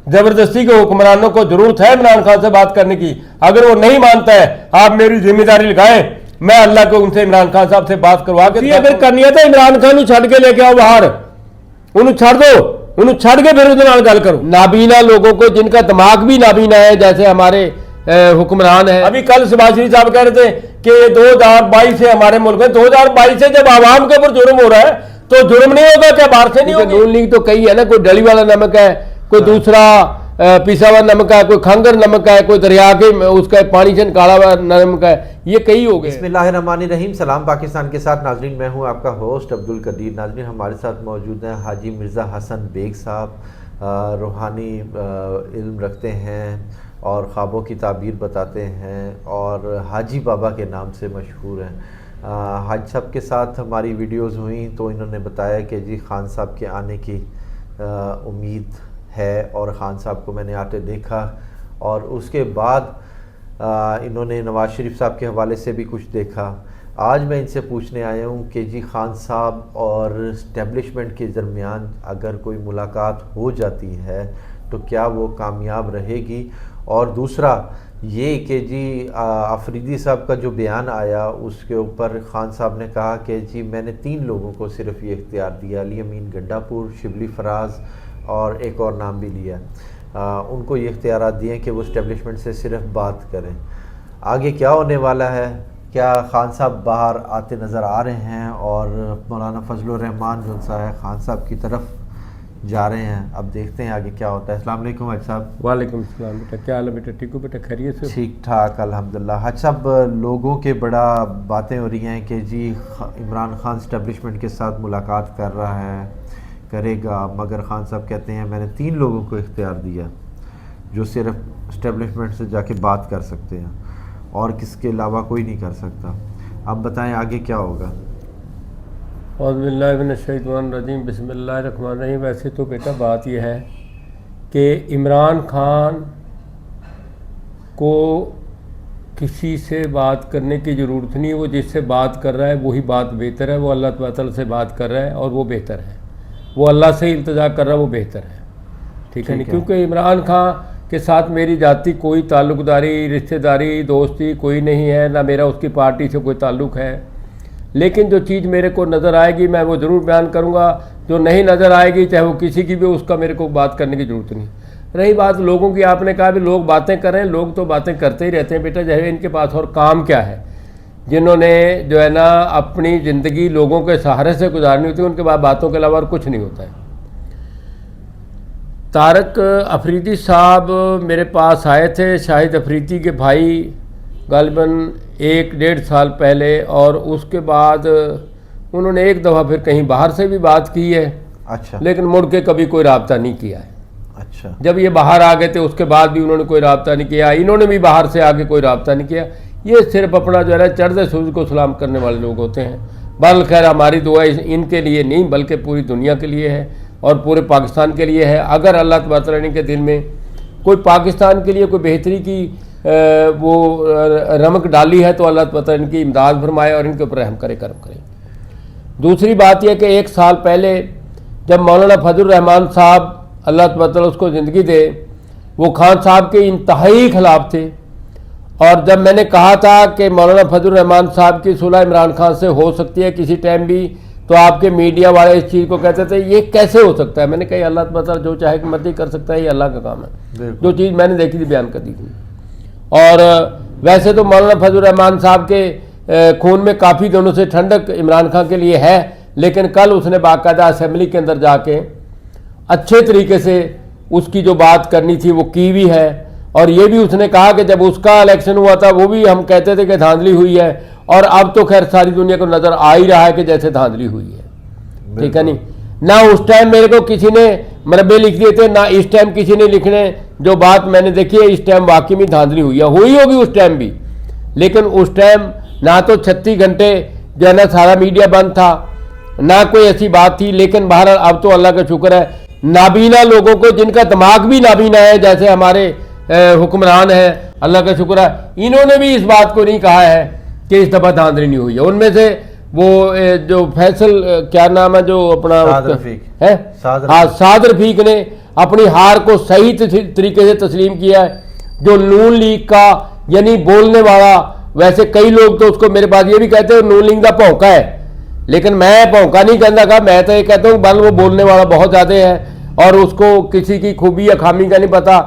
जबरदस्ती के हुक्मरानों को जरूरत है इमरान खान से बात करने की। अगर वो नहीं मानता है, आप मेरी जिम्मेदारी लगाएं, मैं अल्लाह को उनसे इमरान खान साहब से बात करवा के अगर करनी है तो इमरान खान छड़ के लेके आओ बाहर, उन्हें छड़ दो, उन्हें छड़ के फिर उनके गल करो। नाबीना लोगों को जिनका दिमाग भी नाबीना है, जैसे हमारे हुक्मरान है। अभी कल शहबाज शरीफ साहब कह रहे थे कि 2022 से हमारे मुल्क में 2022 से जब आवाम के ऊपर जुर्म हो रहा है तो जुर्म नहीं होगा क्या? बाहर से नहीं होगा? नून लीग तो कही है ना, कोई डली वाला नमक है, कोई दूसरा पिसा हुआ नमक है, कोई खंगर नमक है, कोई दरिया के उसका पानी से निकाला हुआ नमक है, ये कई हो गए। बिस्मिल्लाहिर्रहमानिर्रहीम। सलाम पाकिस्तान के साथ नाजरीन, मैं हूं आपका होस्ट अब्दुल कदीर। नाजरीन, हमारे साथ मौजूद हैं हाजी मिर्ज़ा हसन बेग साहब, रूहानी इल्म रखते हैं और ख्वाबों की ताबीर बताते हैं और हाजी बाबा के नाम से मशहूर हैं। हाजी साहब के साथ हमारी वीडियोस हुई तो इन्होंने बताया कि जी खान साहब के आने की उम्मीद है और खान साहब को मैंने आते देखा और उसके बाद इन्होंने नवाज़ शरीफ साहब के हवाले से भी कुछ देखा। आज मैं इनसे पूछने आया हूँ कि जी खान साहब और इस्टेब्लिशमेंट के दरमियान अगर कोई मुलाकात हो जाती है तो क्या वो कामयाब रहेगी, और दूसरा ये कि जी अफरीदी साहब का जो बयान आया उसके ऊपर खान साहब ने कहा कि जी मैंने 3 लोगों को सिर्फ ये इख्तियार दिया, अली अमीन गंडापुर, शिबली फराज और एक और नाम भी लिया, उनको ये इख्तियारात दिए कि वो इस्टेब्लिशमेंट से सिर्फ बात करें। आगे क्या होने वाला है? क्या खान साहब बाहर आते नज़र आ रहे हैं और मौलाना फजलुर रहमान जो सा है खान साहब की तरफ जा रहे हैं? अब देखते हैं आगे क्या होता है। अस्सलाम वालेकुम हाजी साहब। वालेकुम सलाम बेटा, क्या हाल है बेटा? ठीक हो बेटा? खैरियत से? ठीक ठाक अल्हम्दुलिल्लाह। हाजी साहब, लोगों के बड़ा बातें हो रही हैं कि जी इमरान खान इस्टेब्लिशमेंट के साथ मुलाकात कर रहा है, करेगा, मगर खान साहब कहते हैं मैंने 3 लोगों को इख्तियार दिया जो सिर्फ इस्टेब्लिशमेंट से जाके बात कर सकते हैं और किसके अलावा कोई नहीं कर सकता। अब बताएं आगे क्या होगा? औज़ुबिल्लाहिमिनश्शैतानिर्रजीम, बिस्मिल्लाहिर्रहमानिर्रहीम। वैसे तो बेटा बात यह है कि इमरान खान को किसी से बात करने की ज़रूरत नहीं है, वो जिससे बात कर रहा है वही बात बेहतर है, वो अल्लाह ताला से बात कर रहा है और वो बेहतर है, वो अल्लाह से इल्तिजा कर रहा है, वो बेहतर है। ठीक है नहीं, क्योंकि इमरान खान के साथ मेरी जाती कोई ताल्लुक़दारी, रिश्तेदारी, दोस्ती कोई नहीं है, ना मेरा उसकी पार्टी से कोई ताल्लुक़ है। लेकिन जो चीज़ मेरे को नज़र आएगी मैं वो ज़रूर बयान करूँगा, जो नहीं नज़र आएगी चाहे वो किसी की भी, उसका मेरे को बात करने की ज़रूरत नहीं। रही बात लोगों की, आपने कहा भी लोग बातें कर रहे हैं, लोग तो बातें करते ही रहते हैं बेटा, चाहे इनके पास और काम क्या है। जिन्होंने जो है ना अपनी ज़िंदगी लोगों के सहारे से गुजारनी होती है, उनके बाद बातों के अलावा और कुछ नहीं होता है। तारक अफरीदी साहब मेरे पास आए थे, शाहिद अफरीदी के भाई, गालिबन 1-1.5 साल पहले, और उसके बाद उन्होंने एक दफ़ा फिर कहीं बाहर से भी बात की है। अच्छा। लेकिन मुड़ के कभी कोई राब्ता नहीं किया है। अच्छा। जब ये बाहर आ गए थे उसके बाद भी उन्होंने कोई राब्ता नहीं किया, इन्होंने भी बाहर से आके कोई राब्ता नहीं किया। ये सिर्फ अपना जो है ना चढ़ते सूरज को सलाम करने वाले लोग होते हैं। बल खैर हमारी दुआ इनके लिए नहीं बल्कि पूरी दुनिया के लिए है और पूरे पाकिस्तान के लिए है। अगर अल्लाह तबारक व तआला के दिल में कोई पाकिस्तान के लिए कोई बेहतरी की वो रमक डाली है तो अल्लाह तबारक व तआला इनकी इमदाद फरमाए और इनके ऊपर रहम करे, करम करे। दूसरी बात यह कि 1 साल पहले जब मौलाना फजलुर रहमान साहब, अल्लाह तबारक व तआला उसको ज़िंदगी दे, वो खान साहब के इंतहाई ख़िलाफ़ थे, और जब मैंने कहा था कि मौलाना फजलुर रहमान साहब की सुलह इमरान खान से हो सकती है किसी टाइम भी, तो आपके मीडिया वाले इस चीज़ को कहते थे ये कैसे हो सकता है। मैंने कहा अल्लाह तबारक व तआला जो चाहे कि मर्जी कर सकता है, ये अल्लाह का काम है। जो चीज़ मैंने देखी थी बयान कर दी थी। और वैसे तो मौलाना फजलुर रहमान साहब के खून में काफ़ी दिनों से ठंडक इमरान खान के लिए है, लेकिन कल उसने बाकायदा असेंबली के अंदर जाके अच्छे तरीके से उसकी जो बात करनी थी वो की भी है। और ये भी उसने कहा कि जब उसका इलेक्शन हुआ था वो भी हम कहते थे कि धांधली हुई है, और अब तो खैर सारी दुनिया को नज़र आ ही रहा है कि जैसे धांधली हुई है। ठीक है नहीं, ना उस टाइम मेरे को किसी ने मरबे लिख दिए थे, ना इस टाइम किसी ने लिखने। जो बात मैंने देखी है इस टाइम वाकई में धांधली हुई है, हुई होगी उस टाइम भी, लेकिन उस टाइम ना तो 36 घंटे जो है ना सारा मीडिया बंद था, ना कोई ऐसी बात थी। लेकिन बहरहाल अब तो अल्लाह का शुक्र है, नाबीना लोगों को जिनका दिमाग भी नाबीना है जैसे हमारे हुक्मरान है, अल्लाह का शुक्र है, इन्होंने भी इस बात को नहीं कहा है कि इस दफ़ा धांधली नहीं हुई है। उनमें से وہ جو فیصل کیا نام ہے جو اپنا ہے سعد رفیق نے اپنی ہار کو صحیح طریقے سے تسلیم کیا ہے. جو نون لیگ کا یعنی بولنے والا، ویسے کئی لوگ تو اس کو میرے پاس یہ بھی کہتے ہیں نون لیگ کا بھونکا ہے، لیکن میں بھونکا نہیں کہنا کا، میں تو یہ کہتا ہوں بل وہ بولنے والا بہت زیادہ ہے اور اس کو کسی کی خوبی یا خامی کا نہیں پتا.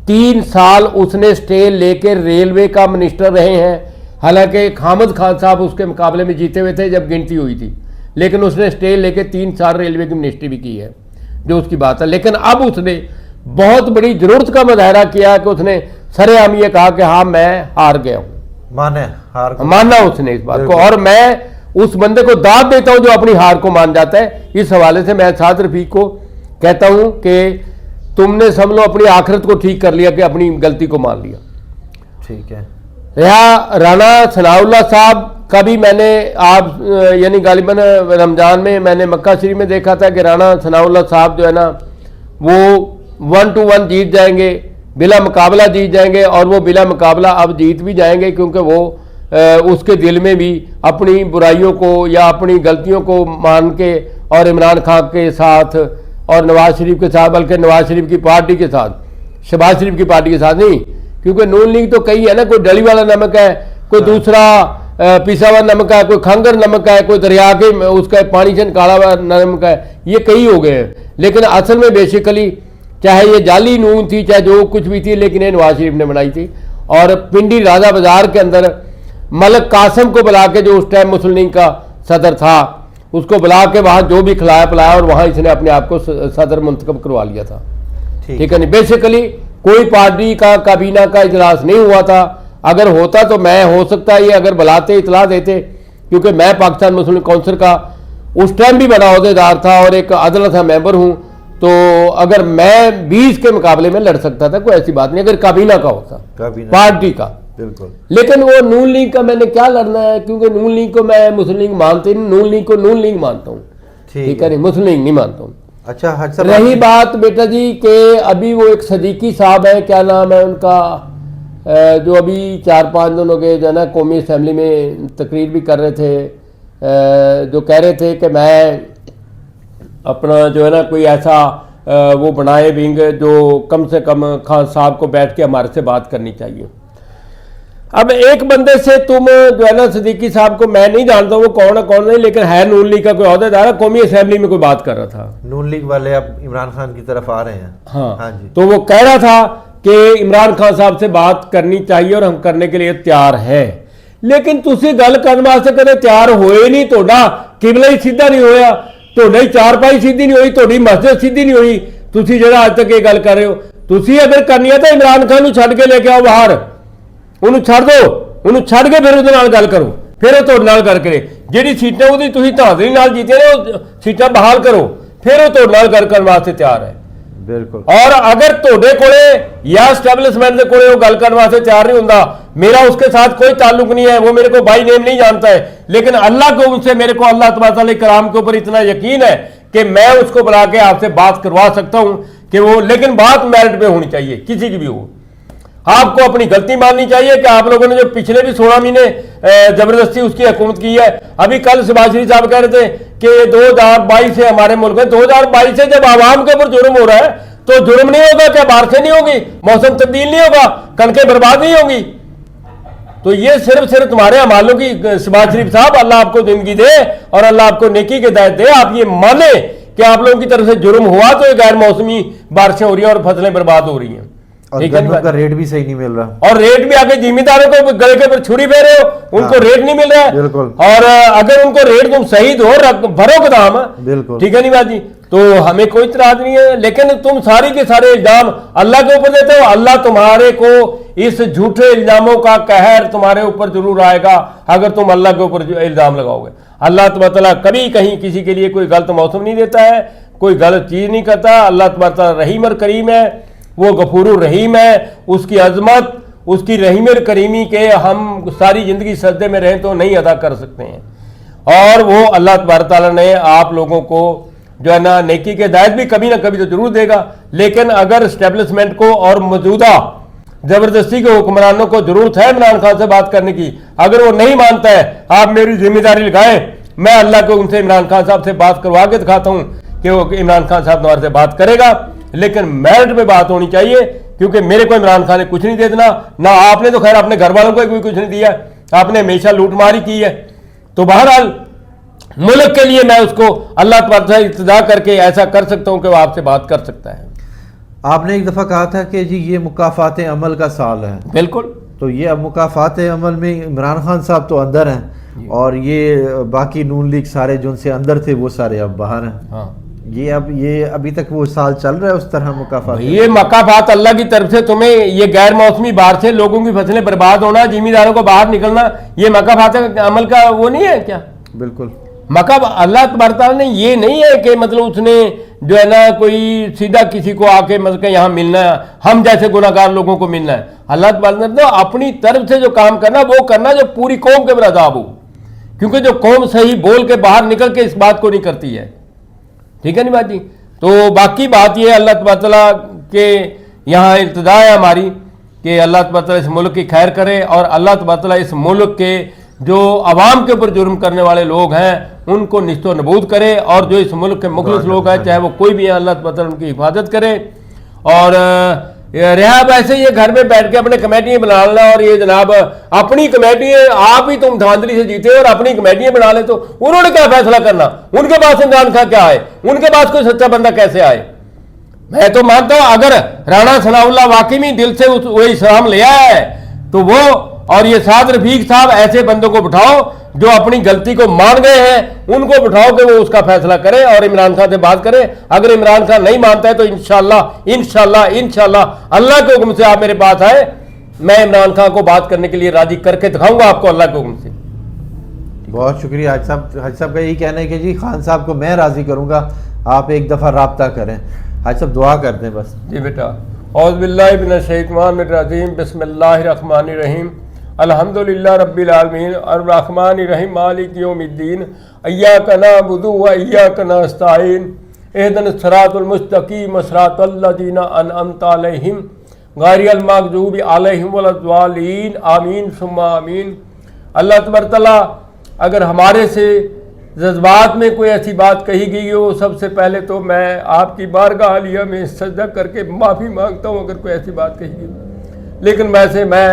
3 سال اس نے اسٹے لے کے ریلوے کا منسٹر رہے ہیں، حالانکہ حامد خان صاحب اس کے مقابلے میں جیتے ہوئے تھے جب گنتی ہوئی تھی، لیکن اس نے اسٹے لے کے 3 سال ریلوے کی منسٹری بھی کی ہے، جو اس کی بات ہے. لیکن اب اس نے بہت بڑی ضرورت کا مظاہرہ کیا کہ اس نے سر عام یہ کہا کہ ہاں میں ہار گیا ہوں، مانا اس نے اس بات کو، اور میں اس بندے کو داد دیتا ہوں جو اپنی ہار کو مان جاتا ہے. اس حوالے سے میں سعد رفیق کو کہتا ہوں کہ تم نے سمجھ لو اپنی آخرت کو ٹھیک کر لیا کہ اپنی غلطی کو مان لیا. ٹھیک ہے. رانا ثناء اللہ صاحب کا بھی میں نے آپ یعنی غالباً رمضان میں نے مکہ شریف میں دیکھا تھا کہ رانا ثناء اللہ صاحب جو ہے نا وہ 1 to 1 جیت جائیں گے، بلا مقابلہ جیت جائیں گے، اور وہ بلا مقابلہ اب جیت بھی جائیں گے کیونکہ وہ اس کے دل میں بھی اپنی برائیوں کو یا اپنی غلطیوں کو مان کے اور عمران خان کے ساتھ اور نواز شریف کے ساتھ، بلکہ نواز شریف کی پارٹی کے ساتھ، شہباز شریف کی پارٹی کے ساتھ نہیں، کیونکہ نون لیگ تو کئی ہے نا، کوئی ڈلی والا نمک ہے، کوئی دوسرا پیسا ہوا نمک ہے، کوئی کھنگر نمک ہے، کوئی دریا کے اس کا پانی سے نکالا ہوا نمک ہے، یہ کئی ہو گئے ہیں. لیکن اصل میں بیسیکلی چاہے یہ جعلی نون تھی چاہے جو کچھ بھی تھی، لیکن یہ نواز شریف نے بنائی تھی. اور پنڈی راجہ بازار کے اندر ملک قاسم کو بلا کے جو اس ٹائم مسلم لیگ کا صدر تھا اس کو بلا کے وہاں جو بھی کھلایا پلایا اور وہاں اس نے اپنے آپ کو صدر منتخب کروا لیا تھا. ٹھیک ہے نہیں، بیسیکلی کوئی پارٹی کا کابینہ کا اجلاس نہیں ہوا تھا. اگر ہوتا تو میں ہو سکتا ہے یہ اگر بلاتے اطلاع دیتے، کیونکہ میں پاکستان مسلم کونسل کا اس ٹائم بھی بڑا عہدیدار تھا اور ایک عدالت کا ممبر ہوں، تو اگر میں 20 کے مقابلے میں لڑ سکتا تھا، کوئی ایسی بات نہیں اگر کابینہ کا ہوتا پارٹی کا. بالکل. لیکن وہ نون لیگ کا میں نے کیا لڑنا ہے، کیونکہ نون لیگ کو میں مسلم لیگ مانتے نہیں، نون لیگ کو نون لیگ مانتا ہوں، ٹھیک ہے نہیں، مسلم لیگ نہیں مانتا ہوں. اچھا رہی بات بیٹا جی کہ ابھی وہ ایک صدیقی صاحب ہے، کیا نام ہے ان کا، جو ابھی 4-5 دنوں کے جو ہے نا قومی اسمبلی میں تقریر بھی کر رہے تھے، جو کہہ رہے تھے کہ میں اپنا جو ہے نا کوئی ایسا وہ بنائے ونگ جو کم سے کم خان صاحب کو بیٹھ کے ہمارے سے بات کرنی چاہیے. اب ایک بندے سے تم جو ہے نا صدیقی صاحب کو میں نہیں جانتا وہ کون ہے کون نہیں، لیکن ہے نون لیگ کا کوئی عہدیدار ہے، قومی اسمبلی میں کوئی بات کر رہا تھا. نون لیگ والے اب عمران خان کی طرف آ رہے ہیں. ہاں جی. تو وہ کہہ رہا تھا کہ عمران خان صاحب سے بات کرنی چاہیے اور ہم کرنے کے لیے تیار ہیں، لیکن تسی گل کرنے واسطے کدے تیار ہوئے نہیں، توڑا قبلہ ہی سیدھا نہیں ہویا، توڑی چارپائی سیدھی نہیں ہوئی، توڑی مسجد سیدھی نہیں ہوئی. تسی جڑا آج تک یہ گل کر رہے ہو، تسی اگر کرنی ہے تو عمران خان چھڈ کے لے کے آؤ باہر، انہوں چھڑ دو، انہوں چھڑ کے پھر وہ گل کرو، پھر وہ تھوڑے نال گل کرے. جہی سیٹیں وہ تھی تحادری نال جیتیاں نے وہ سیٹاں بحال کرو، پھر وہ تھوڑے نال گل کرنے واسطے تیار ہے. بالکل. اور اگر تھوڑے کولے یا اسٹیبلشمنٹ کے کولے وہ گل کرنے واسطے تیار نہیں ہوندا، میرا اس کے ساتھ کوئی تعلق نہیں ہے، وہ میرے کو بائی نیم نہیں جانتا ہے، لیکن اللہ کو ان سے میرے کو اللہ تبارک علیہ کرام کے اوپر اتنا یقین ہے کہ میں اس کو بلا کے آپ سے بات کروا سکتا ہوں کہ وہ، لیکن بات میرٹ پہ ہونی چاہیے کسی کی بھی ہو. آپ کو اپنی غلطی ماننی چاہیے کہ آپ لوگوں نے جو پچھلے بھی 16 مہینے زبردستی اس کی حکومت کی ہے. ابھی کل شہباز شریف صاحب کہہ رہے تھے کہ 2022 سے ہمارے ملک میں 2022 سے جب عوام کے اوپر جرم ہو رہا ہے تو جرم نہیں ہوگا کیا؟ بارشیں نہیں ہوگی، موسم تبدیل نہیں ہوگا، کنکیں برباد نہیں ہوگی؟ تو یہ صرف تمہارے اعمالوں کی شہباز شریف صاحب اللہ آپ کو زندگی دے اور اللہ آپ کو نیکی کی ہدایت دے. آپ یہ مانیں کہ آپ لوگوں کی طرف سے جرم ہوا تو یہ غیر موسمی بارشیں ہو رہی ہیں اور فصلیں برباد ہو رہی ہیں، اور گندم کا ریٹ بھی صحیح نہیں مل رہا، اور ریٹ بھی آگے زمینداروں کو گلے کے اوپر چھری پھیرے ہو، ان کو ریٹ نہیں مل رہا ہے. بالکل. اور اگر ان کو ریٹ تم صحیح دو، بھرو کے دام، بالکل ٹھیک ہے نہیں بات جی، تو ہمیں کوئی اعتراض نہیں ہے. لیکن تم ساری کے سارے الزام اللہ کے اوپر دیتے ہو. اللہ تمہارے کو اس جھوٹے الزاموں کا قہر تمہارے اوپر ضرور آئے گا اگر تم اللہ کے اوپر الزام لگاؤ گے. اللہ تبارک تعالیٰ کبھی کہیں کسی کے لیے کوئی غلط موسم نہیں دیتا ہے، کوئی غلط چیز نہیں کرتا. اللہ تبارک تعالیٰ رحیم اور کریم ہے، وہ غفور الرحیم ہے. اس کی عظمت، اس کی رحیم اور کریمی کے ہم ساری زندگی سجدے میں رہیں تو نہیں ادا کر سکتے ہیں. اور وہ اللہ تبارک تعالیٰ نے آپ لوگوں کو جو ہے نا نیکی کے ہدایت بھی کبھی نہ کبھی تو ضرور دے گا. لیکن اگر اسٹیبلشمنٹ کو اور موجودہ زبردستی کے حکمرانوں کو ضرورت ہے عمران خان سے بات کرنے کی، اگر وہ نہیں مانتا ہے آپ میری ذمہ داری لگائیں میں اللہ کے हुक्म से इमरान खान साहब से बात करवा के दिखाता हूँ कि वो इमरान खान साहब तुम्हारे से बात करेगा, लेकिन मेरिट पे बात होनी चाहिए, क्योंकि मेरे को इमरान खान ने कुछ नहीं दे देना, ना आपने तो खैर अपने घर वालों को भी कुछ नहीं दिया, आपने हमेशा लूटमारी की है। तो बहरहाल मुल्क के लिए मैं उसको अल्लाह तबारक से इल्तिजा करके ऐसा कर सकता हूँ कि वो आपसे बात कर सकता है। आपने एक दफ़ा कहा था कि जी ये मुकाफ़ात अमल का साल है, बिल्कुल। तो ये अब मुकाफ़ात अमल में इमरान खान साहब तो अंदर हैं और ये बाकी नून लीग सारे जो उनसे अंदर थे वो सारे अब बाहर हैं। हाँ, ये अभी तक वो साल चल रहा है उस तरह मुकाफ़ात? ये मकाफात अल्लाह की तरफ से तुम्हें ये गैर मौसमी बाहर से लोगों की फसलें बर्बाद होना, जिम्मेदारों को बाहर निकलना, ये मकाफात अमल का वो नहीं है क्या? बिल्कुल। मकाब अल्लाह तबारक तआला ने ये नहीं है कि मतलब उसने जो है ना कोई सीधा किसी को आके मतलब कि यहाँ मिलना है, हम जैसे गुनाहगार लोगों को मिलना है। अल्लाह तबारक ने तो अपनी तरफ से जो काम करना वो करना जो पूरी कौम के बरादाब हो, क्योंकि जो कौम सही बोल के बाहर निकल के इस बात को नहीं करती है। ठीक है नहीं बात जी? तो बाकी बात ये अल्लाह तबारक तआला के यहाँ इल्तिजा है हमारी कि अल्लाह तबारक तआला इस मुल्क की खैर करे और अल्लाह तबारक तआला इस मुल्क के जो अवाम के ऊपर जुर्म करने वाले लोग हैं उनको निस्तो नबूद करे, और जो इस मुल्क के मुखलिस लोग हैं चाहे वो कोई भी है, अल्लाह तबारक तआला उनकी हिफाजत करे। और रहा वैसे ये घर में बैठ के अपने कमेटियाँ बना लेना, और ये जनाब अपनी कमेटियाँ आप ही तुम धांधली से जीते और अपनी कमेटियाँ बना ले, तो उन्होंने क्या फैसला करना? उनके पास इमरान खान क्या आए? उनके पास कोई सच्चा बंदा कैसे आए? मैं तो मानता हूँ अगर राणा सनाउल्लाह वाकई में दिल से वो इस्लाम ले आया है तो वो और ये साद रफीक साहब ऐसे बंदों को बिठाओ जो अपनी गलती को मान गए हैं, उनको बिठाओ कि वो उसका फैसला करे और इमरान खान से बात करे। अगर इमरान खान नहीं मानता है तो इंशाल्लाह इंशाल्लाह इंशाल्लाह अल्लाह के हुक्म से आप मेरे पास आए, मैं इमरान खान को बात करने के लिए राजी करके दिखाऊंगा आपको अल्लाह के हुक्म से। बहुत शुक्रिया हाजी साहब। हाजी साहब का यही कहना है कि जी खान साहब को मैं राजी करूंगा, आप एक दफ़ा राब्ता करें। हाजी साहब दुआ कर दें बस। जी बेटा, औज़ु बिल्लाहि मिनश शैतानिर रजीम, बिस्मिल्लाहिर रहमानिर रहीम, अल्हम्दुलिल्लाह रब्बिल आलमीन अर्रहमानिर रहीम मालिक यौमिद्दीन इय्याका नअबुदु व इय्याका नस्तईन इहदिनस सिरातल मुस्तकीम सिरातल लज़ीना अनअमता अलैहिम गैरिल मग़ज़ूबि अलैहिम वलद्दालीन आमीन सुम्मा आमीन। अल्लाह तबारक तआला अगर हमारे से जज्बात में कोई ऐसी बात कही गई हो, सबसे पहले तो मैं आपकी बारगाह आलिया में सजदा करके माफ़ी मांगता हूँ अगर कोई ऐसी बात कही गई। लेकिन वैसे मैं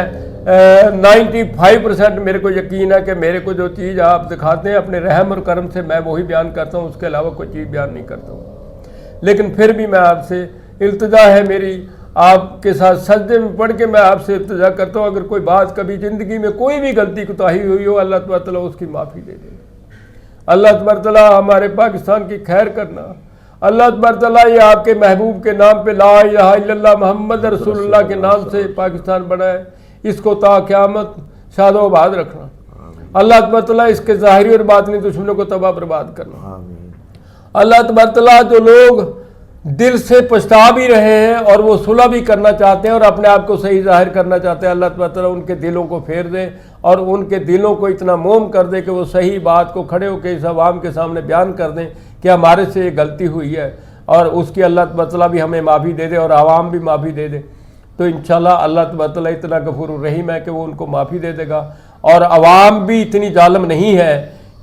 95% मेरे को यकीन है कि मेरे को जो चीज़ आप दिखाते हैं अपने रहम और करम से मैं वही बयान करता हूँ, उसके अलावा कोई चीज़ बयान नहीं करता हूँ। लेकिन फिर भी मैं आपसे इल्तिजा है मेरी, आपके साथ सजदे में पढ़ के मैं आपसे इल्तिजा करता हूँ, अगर कोई बात कभी ज़िंदगी में कोई भी गलती कोताही हुई हो अल्लाह तबारक तआला उसकी माफ़ी दे दे। अल्लाह तबारक तआला हमारे पाकिस्तान की खैर करना। अल्लाह तबारक तआला ये आपके महबूब के नाम पे ला इलाहा इल्लल्लाह मोहम्मद रसूलुल्लाह के नाम से पाकिस्तान बनाए, इसको ता क़यामत शादो आबाद रखना। अल्लाह तबारक तआला इसके ज़ाहिरी और बातिनी दुश्मनों को तबाह बर्बाद करना। अल्लाह तबारक तआला जो लोग दिल से पछता भी रहे हैं और वो सुलह भी करना चाहते हैं और अपने आप को सही जाहिर करना चाहते हैं, अल्लाह तबारक तआला उनके दिलों को फेर दे और उनके दिलों को इतना मोम कर दे कि वो सही बात को खड़े होकर इस आवाम के सामने बयान कर दें कि हमारे से ये गलती हुई है, और उसकी अल्लाह तबारक तआला भी हमें माफ़ी दे दे और आवाम भी माफ़ी दे दे। तो इंशाल्लाह अल्लाह तबारक तआला इतना गफूर रहीम है कि वो उनको माफ़ी दे देगा, और आवाम भी इतनी जालिम नहीं है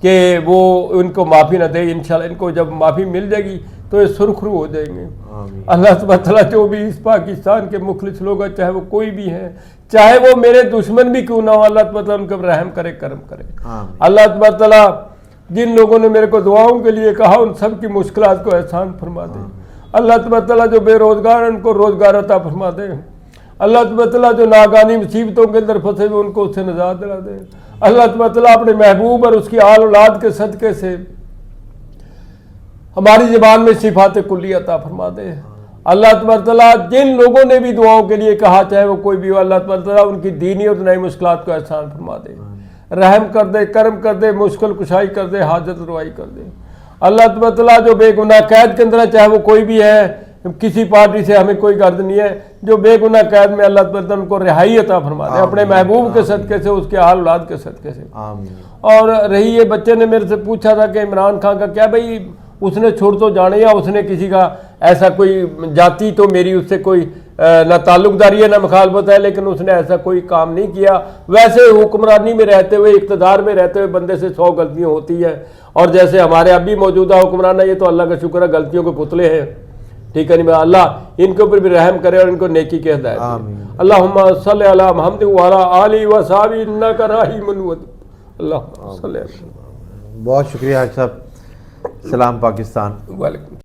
कि वो उनको माफ़ी ना दे। इंशाल्लाह इनको जब माफ़ी मिल जाएगी तो ये सुरखरू हो जाएंगे। अल्लाह तबारक तआला जो भी इस पाकिस्तान के मुखलिस लोग हैं, चाहे वो कोई भी हैं, चाहे वो मेरे दुश्मन भी क्यों ना हो, अल्लाह तबारक तआला उनका रहम करे, करम करे। अल्लाह तबारक तआला जिन लोगों ने मेरे को दुआओं के लिए कहा उन सब की मुश्किलात को एहसान फरमा दे। अल्लाह तबारक तआला जो बेरोज़गार हैं उनको रोज़गार अता फरमा दे। अल्लाह तबारक तआला जो नागानी मुसीबतों के अंदर फंसे हुए उनको उससे निजात दिला दे। अल्लाह तबारक तआला अपने महबूब और उसकी आल औलाद के सदक़े से हमारी ज़बान में सिफ़ात कुल्ली अता फरमा दे। अल्लाह तबारक तआला जिन लोगों ने भी दुआओं के लिए कहा, चाहे वो कोई भी हो, अल्लाह तबारक तआला उनकी दीनी और नई मुश्किलात को एहसान फरमा दे, रहम कर दे, करम कर दे, मुश्किल कुशाई कर दे, हाजत रवाई कर दे। अल्लाह तबारक तआला जो बेगुनाह कैद के अंदर है, चाहे वो कोई भी है, किसी पार्टी से हमें कोई गर्ज नहीं है, जो बेगुनाह कैद में अल्लाह तबारक तआला उनको रिहाई अता फरमा दे अपने महबूब के सदक़े से, उसके आल औलाद के सदक़े से। और रही ये बच्चे ने मेरे से पूछा था कि इमरान खान का क्या, भाई उसने छोड़ तो जाने या उसने किसी का ऐसा कोई जाति तो मेरी उससे कोई نہ تعلق داری ہے نہ مخالفت ہے، لیکن اس نے ایسا کوئی کام نہیں کیا۔ ویسے حکمرانی میں رہتے ہوئے، اقتدار میں رہتے ہوئے بندے سے 100 غلطیاں ہوتی ہیں، اور جیسے ہمارے ابھی موجودہ حکمران ہیں، یہ تو اللہ کا شکر ہے غلطیوں کے پتلے ہیں، ٹھیک ہے نہیں؟ اللہ ان کے اوپر بھی رحم کرے اور ان کو نیکی کی ہدایت دے۔ آمین۔ اللہم صلی علی محمد وعلی آلہ وصحبہ انک رحیم ودود۔ اللہم صلی علی۔ بہت شکریہ حاج صاحب۔ سلام پاکستان۔ وعلیکم۔